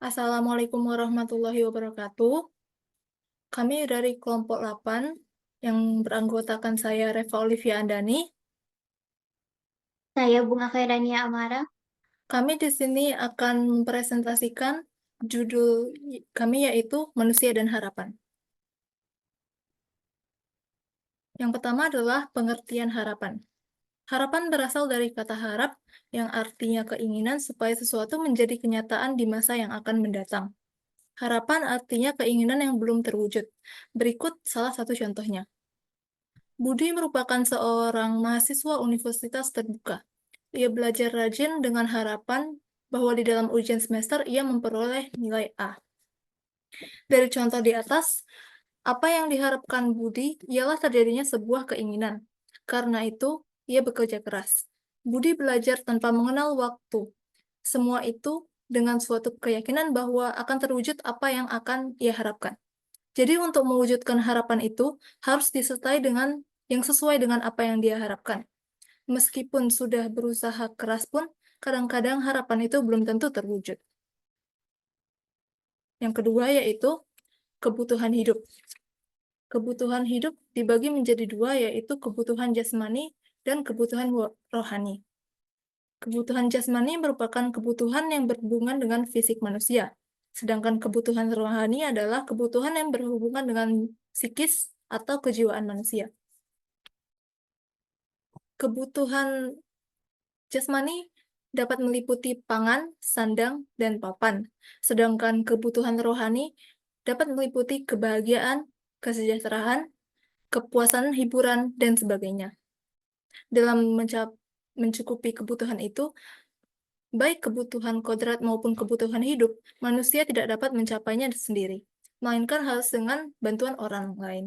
Assalamualaikum warahmatullahi wabarakatuh. Kami dari kelompok 8 yang beranggotakan saya Reva Olivia Andani. Saya Bunga Khairania Amara. Kami di sini akan mempresentasikan judul kami yaitu Manusia dan Harapan. Yang pertama adalah pengertian harapan. Harapan berasal dari kata harap yang artinya keinginan supaya sesuatu menjadi kenyataan di masa yang akan mendatang. Harapan artinya keinginan yang belum terwujud. Berikut salah satu contohnya. Budi merupakan seorang mahasiswa universitas terbuka. Ia belajar rajin dengan harapan bahwa di dalam ujian semester ia memperoleh nilai A. Dari contoh di atas, apa yang diharapkan Budi ialah terjadinya sebuah keinginan. Karena itu, ia bekerja keras. Budi belajar tanpa mengenal waktu. Semua itu dengan suatu keyakinan bahwa akan terwujud apa yang akan ia harapkan. Jadi untuk mewujudkan harapan itu harus disertai dengan yang sesuai dengan apa yang dia harapkan. Meskipun sudah berusaha keras pun, kadang-kadang harapan itu belum tentu terwujud. Yang kedua yaitu kebutuhan hidup. Kebutuhan hidup dibagi menjadi dua, yaitu kebutuhan jasmani dan kebutuhan rohani. Kebutuhan jasmani merupakan kebutuhan yang berhubungan dengan fisik manusia, sedangkan kebutuhan rohani adalah kebutuhan yang berhubungan dengan psikis atau kejiwaan manusia. Kebutuhan jasmani dapat meliputi pangan, sandang, dan papan, sedangkan kebutuhan rohani dapat meliputi kebahagiaan, kesejahteraan, kepuasan, hiburan, dan sebagainya. Dalam mencukupi kebutuhan itu, baik kebutuhan kodrat maupun kebutuhan hidup, manusia tidak dapat mencapainya sendiri, melainkan harus dengan bantuan orang lain.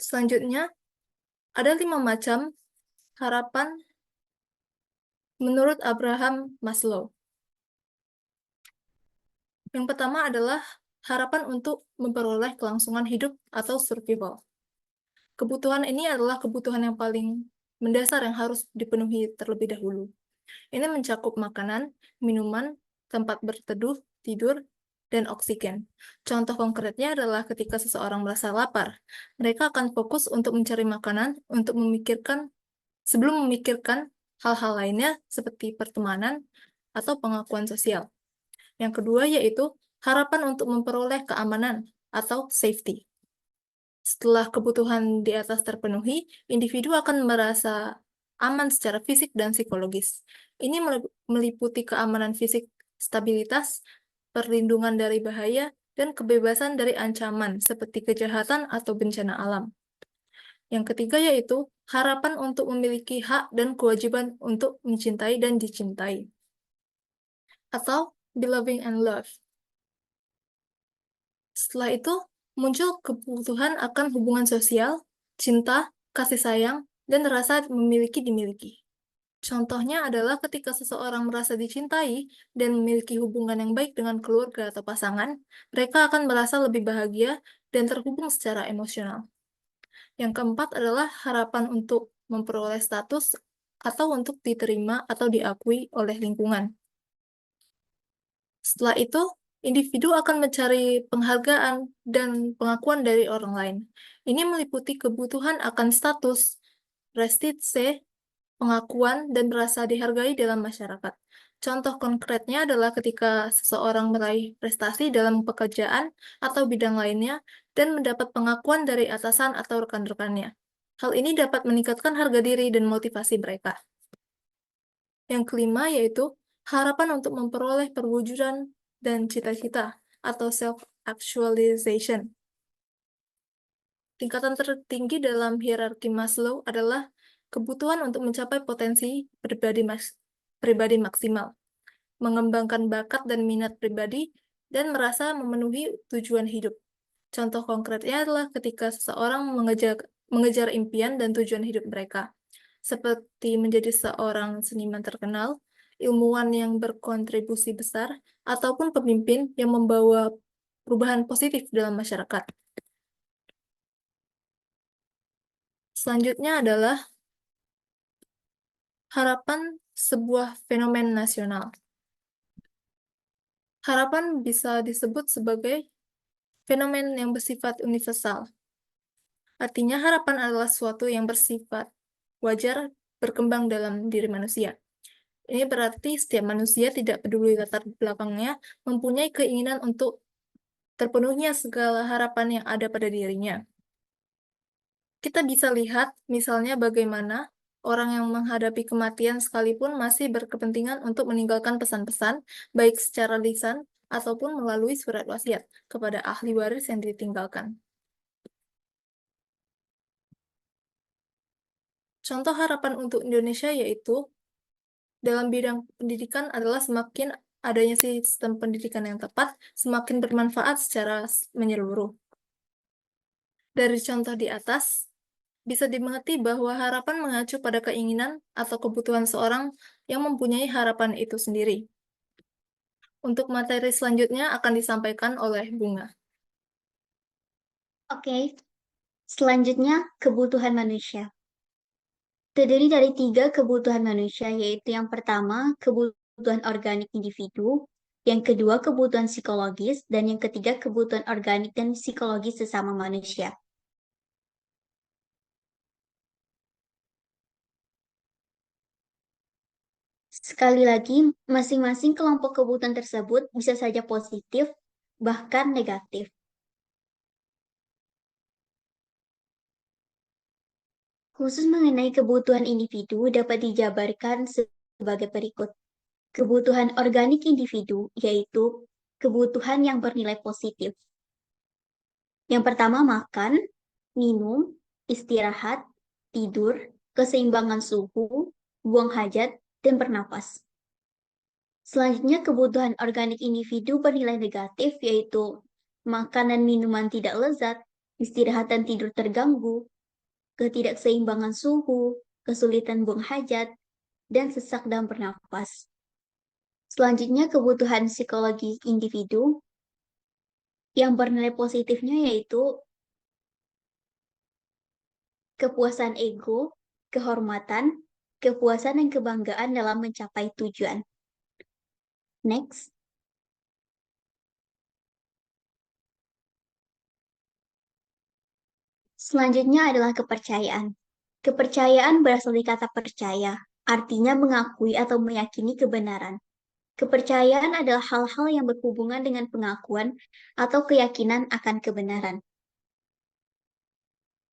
Selanjutnya, ada 5 macam harapan menurut Abraham Maslow. Yang pertama adalah harapan untuk memperoleh kelangsungan hidup atau survival. Kebutuhan ini adalah kebutuhan yang paling mendasar yang harus dipenuhi terlebih dahulu. Ini mencakup makanan, minuman, tempat berteduh, tidur, dan oksigen. Contoh konkretnya adalah ketika seseorang merasa lapar, mereka akan fokus untuk mencari makanan sebelum memikirkan hal-hal lainnya seperti pertemanan atau pengakuan sosial. Yang kedua yaitu harapan untuk memperoleh keamanan atau safety. Setelah kebutuhan di atas terpenuhi, individu akan merasa aman secara fisik dan psikologis. Ini meliputi keamanan fisik, stabilitas, perlindungan dari bahaya, dan kebebasan dari ancaman seperti kejahatan atau bencana alam. Yang ketiga yaitu harapan untuk memiliki hak dan kewajiban untuk mencintai dan dicintai, atau beloving and love. Setelah itu, muncul kebutuhan akan hubungan sosial, cinta, kasih sayang, dan rasa dimiliki. Contohnya adalah ketika seseorang merasa dicintai dan memiliki hubungan yang baik dengan keluarga atau pasangan, mereka akan merasa lebih bahagia dan terhubung secara emosional. Yang keempat adalah harapan untuk memperoleh status atau untuk diterima atau diakui oleh lingkungan. Setelah itu, individu akan mencari penghargaan dan pengakuan dari orang lain. Ini meliputi kebutuhan akan status, prestise, pengakuan, dan merasa dihargai dalam masyarakat. Contoh konkretnya adalah ketika seseorang meraih prestasi dalam pekerjaan atau bidang lainnya dan mendapat pengakuan dari atasan atau rekan-rekannya. Hal ini dapat meningkatkan harga diri dan motivasi mereka. Yang kelima yaitu harapan untuk memperoleh perwujudan dan cita-cita atau self-actualization. Tingkatan tertinggi dalam hierarki Maslow adalah kebutuhan untuk mencapai potensi pribadi maksimal, mengembangkan bakat dan minat pribadi, dan merasa memenuhi tujuan hidup. Contoh konkretnya adalah ketika seseorang mengejar impian dan tujuan hidup mereka, seperti menjadi seorang seniman terkenal, ilmuwan yang berkontribusi besar, ataupun pemimpin yang membawa perubahan positif dalam masyarakat. Selanjutnya adalah harapan sebuah fenomen nasional. Harapan bisa disebut sebagai fenomen yang bersifat universal. Artinya harapan adalah sesuatu yang bersifat wajar berkembang dalam diri manusia. Ini berarti setiap manusia tidak peduli latar belakangnya, mempunyai keinginan untuk terpenuhnya segala harapan yang ada pada dirinya. Kita bisa lihat misalnya bagaimana orang yang menghadapi kematian sekalipun masih berkepentingan untuk meninggalkan pesan-pesan, baik secara lisan ataupun melalui surat wasiat kepada ahli waris yang ditinggalkan. Contoh harapan untuk Indonesia yaitu dalam bidang pendidikan adalah semakin adanya sistem pendidikan yang tepat, semakin bermanfaat secara menyeluruh. Dari contoh di atas, bisa dimengerti bahwa harapan mengacu pada keinginan atau kebutuhan seorang yang mempunyai harapan itu sendiri. Untuk materi selanjutnya akan disampaikan oleh Bunga. Oke, selanjutnya kebutuhan manusia. Terdiri dari 3 kebutuhan manusia, yaitu yang pertama, kebutuhan organik individu, yang kedua, kebutuhan psikologis, dan yang ketiga, kebutuhan organik dan psikologis sesama manusia. Sekali lagi, masing-masing kelompok kebutuhan tersebut bisa saja positif, bahkan negatif. Khusus mengenai kebutuhan individu dapat dijabarkan sebagai berikut. Kebutuhan organik individu yaitu kebutuhan yang bernilai positif. Yang pertama makan, minum, istirahat, tidur, keseimbangan suhu, buang hajat, dan bernapas. Selanjutnya kebutuhan organik individu bernilai negatif yaitu makan dan minuman tidak lezat, istirahat dan tidur terganggu, ketidakseimbangan suhu, kesulitan buang hajat, dan sesak dalam bernapas. Selanjutnya kebutuhan psikologi individu yang bernilai positifnya yaitu kepuasan ego, kehormatan, kepuasan dan kebanggaan dalam mencapai tujuan. Next. Selanjutnya adalah kepercayaan. Kepercayaan berasal dari kata percaya, artinya mengakui atau meyakini kebenaran. Kepercayaan adalah hal-hal yang berhubungan dengan pengakuan atau keyakinan akan kebenaran.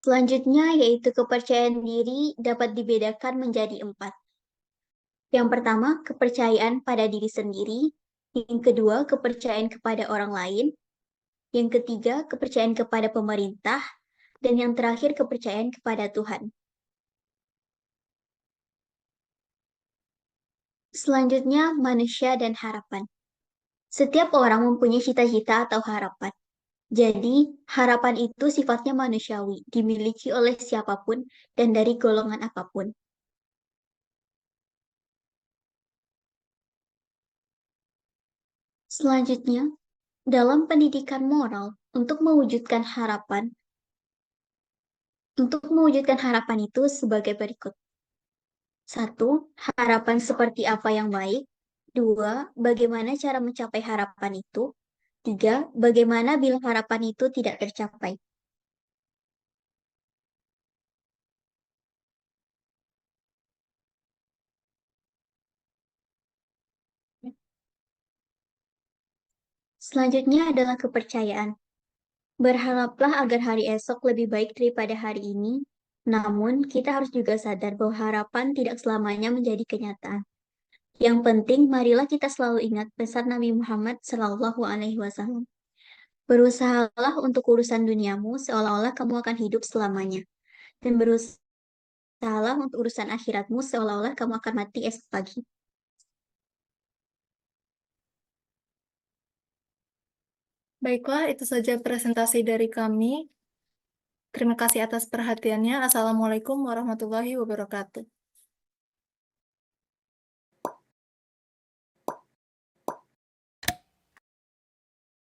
Selanjutnya yaitu kepercayaan diri dapat dibedakan menjadi 4. Yang pertama, kepercayaan pada diri sendiri. Yang kedua, kepercayaan kepada orang lain. Yang ketiga, kepercayaan kepada pemerintah. Dan yang terakhir, kepercayaan kepada Tuhan. Selanjutnya, manusia dan harapan. Setiap orang mempunyai cita-cita atau harapan. Jadi, harapan itu sifatnya manusiawi, dimiliki oleh siapapun dan dari golongan apapun. Selanjutnya, dalam pendidikan moral, untuk mewujudkan harapan itu sebagai berikut. 1. Harapan seperti apa yang baik. 2. Bagaimana cara mencapai harapan itu. 3. Bagaimana bila harapan itu tidak tercapai. Selanjutnya adalah kepercayaan. Berharaplah agar hari esok lebih baik daripada hari ini. Namun, kita harus juga sadar bahwa harapan tidak selamanya menjadi kenyataan. Yang penting, marilah kita selalu ingat pesan Nabi Muhammad Shallallahu Alaihi Wasallam. Berusahalah untuk urusan duniamu seolah-olah kamu akan hidup selamanya. Dan berusahalah untuk urusan akhiratmu seolah-olah kamu akan mati esok pagi. Baiklah, itu saja presentasi dari kami. Terima kasih atas perhatiannya. Assalamualaikum warahmatullahi wabarakatuh.